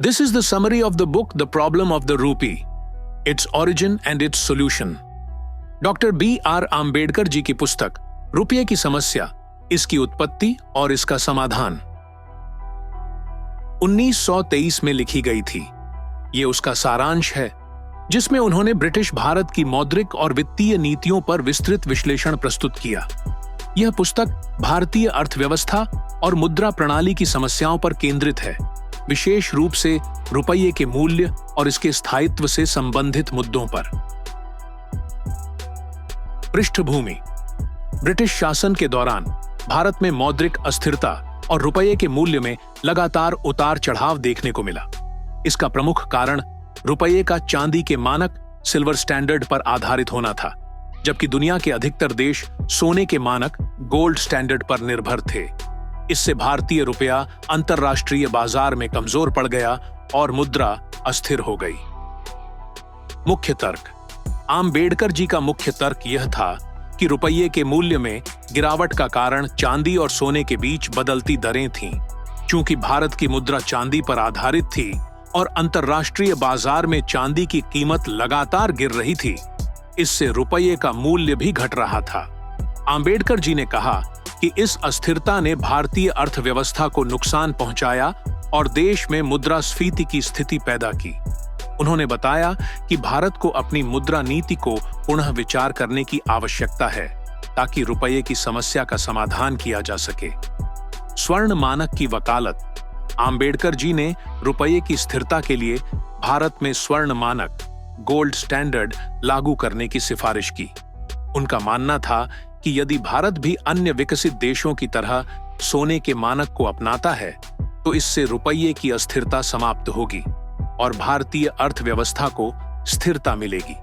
This is the summary of the book The Problem of the Rupee, Its Origin and Its Solution. Doctor B.R. Ambedkar ji की पुस्तक रुपये की समस्या, इसकी उत्पत्ति और इसका समाधान 1923 में लिखी गई थी। ये उसका सारांश है, जिसमें उन्होंने ब्रिटिश भारत की मौद्रिक और वित्तीय नीतियों पर विस्तृत विश्लेषण प्रस्तुत किया। यह पुस्तक भारतीय अर्थव्यवस्था और मुद्रा प्रणाली की समस्याओं पर केंद्रित है, विशेष रूप से रुपये के मूल्य और इसके स्थायित्व से संबंधित मुद्दों पर। पृष्ठभूमि: ब्रिटिश शासन के दौरान भारत में मौद्रिक अस्थिरता और रुपये के मूल्य में लगातार उतार चढ़ाव देखने को मिला। इसका प्रमुख कारण रुपये का चांदी के मानक सिल्वर स्टैंडर्ड पर आधारित होना था, जबकि दुनिया के अधिकतर देश सोने के मानक गोल्ड स्टैंडर्ड पर निर्भर थे। इससे भारतीय रुपया अंतर्राष्ट्रीय बाजार में कमजोर पड़ गया और मुद्रा अस्थिर हो गई। मुख्य तर्क: आम्बेडकर जी का मुख्य तर्क यह था कि रुपये के मूल्य में गिरावट का कारण चांदी और सोने के बीच बदलती दरें थीं। चूंकि भारत की मुद्रा चांदी पर आधारित थी और अंतर्राष्ट्रीय बाजार में चांदी की कीमत लगातार गिर रही थी, इससे रुपये का मूल्य भी घट रहा था। आम्बेडकर जी ने कहा कि इस अस्थिरता ने भारतीय अर्थव्यवस्था को नुकसान पहुंचाया और देश में मुद्रास्फीति की स्थिति पैदा की। उन्होंने बताया कि भारत को अपनी मुद्रा नीति को पुनः विचार करने की आवश्यकता है, ताकि रुपये की समस्या का समाधान किया जा सके। स्वर्ण मानक की वकालत: आम्बेडकर जी ने रुपये की स्थिरता के लिए भारत में स्वर्ण मानक गोल्ड स्टैंडर्ड लागू करने की सिफारिश की। उनका मानना था कि यदि भारत भी अन्य विकसित देशों की तरह सोने के मानक को अपनाता है, तो इससे रुपये की अस्थिरता समाप्त होगी और भारतीय अर्थव्यवस्था को स्थिरता मिलेगी।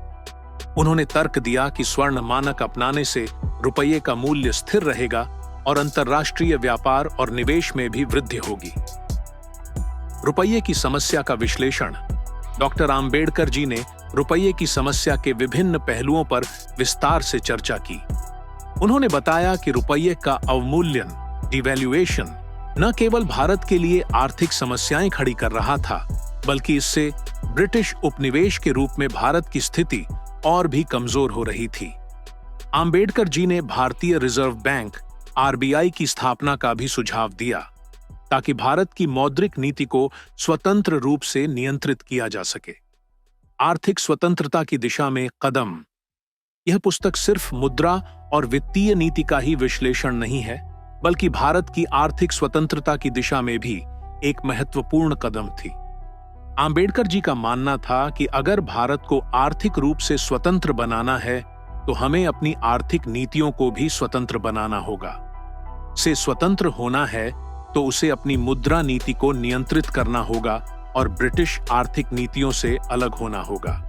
उन्होंने तर्क दिया कि स्वर्ण मानक अपनाने से रुपये का मूल्य स्थिर रहेगा और अंतर्राष्ट्रीय व्यापार और निवेश में भी वृद्धि होगी। रुपये की समस्या का विश्लेषण: डॉक्टर आम्बेडकर जी ने रुपये की समस्या के विभिन्न पहलुओं पर विस्तार से चर्चा की। उन्होंने बताया कि रुपये का अवमूल्यन, डिवैल्यूएशन, न केवल भारत के लिए आर्थिक समस्याएं खड़ी कर रहा था, बल्कि इससे ब्रिटिश उपनिवेश के रूप में भारत की स्थिति और भी कमजोर हो रही थी। आम्बेडकर जी ने भारतीय रिजर्व बैंक (आरबीआई) की स्थापना का भी सुझाव दिया, ताकि भारत की मौद्रिक नीति को स्वतंत्र रूप से नियंत्रित किया जा सके। आर्थिक स्वतंत्रता की दिशा में कदम: यह पुस्तक सिर्फ मुद्रा और वित्तीय नीति का ही विश्लेषण नहीं है, बल्कि भारत की आर्थिक स्वतंत्रता की दिशा में भी एक महत्वपूर्ण कदम थी। आम्बेडकर जी का मानना था कि अगर भारत को आर्थिक रूप से स्वतंत्र बनाना है, तो हमें अपनी आर्थिक नीतियों को भी स्वतंत्र बनाना होगा। से स्वतंत्र होना है तो उसे अपनी मुद्रा नीति को नियंत्रित करना होगा और ब्रिटिश आर्थिक नीतियों से अलग होना होगा।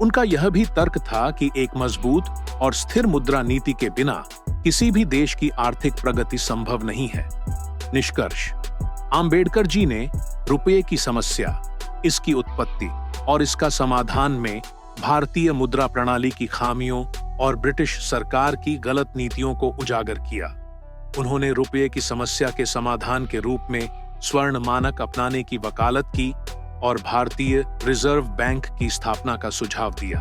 उनका यह भी तर्क था कि एक मजबूत और स्थिर मुद्रा नीति के बिना किसी भी देश की आर्थिक प्रगति संभव नहीं है। निष्कर्ष: आम्बेडकर जी ने रुपये की समस्या, इसकी उत्पत्ति और इसका समाधान में भारतीय मुद्रा प्रणाली की खामियों और ब्रिटिश सरकार की गलत नीतियों को उजागर किया। उन्होंने रुपये की समस्या के समाधान के रूप में स्वर्ण मानक अपनाने की वकालत की और भारतीय रिजर्व बैंक की स्थापना का सुझाव दिया।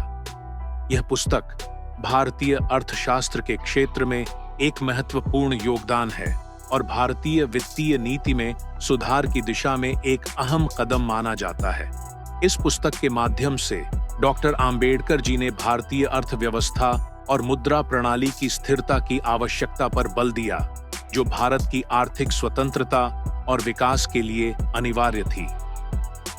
यह पुस्तक भारतीय अर्थशास्त्र के क्षेत्र में एक महत्वपूर्ण योगदान है और भारतीय वित्तीय नीति में सुधार की दिशा में एक अहम कदम माना जाता है। इस पुस्तक के माध्यम से डॉक्टर आम्बेडकर जी ने भारतीय अर्थव्यवस्था और मुद्रा प्रणाली की स्थिरता की आवश्यकता पर बल दिया, जो भारत की आर्थिक स्वतंत्रता और विकास के लिए अनिवार्य थी।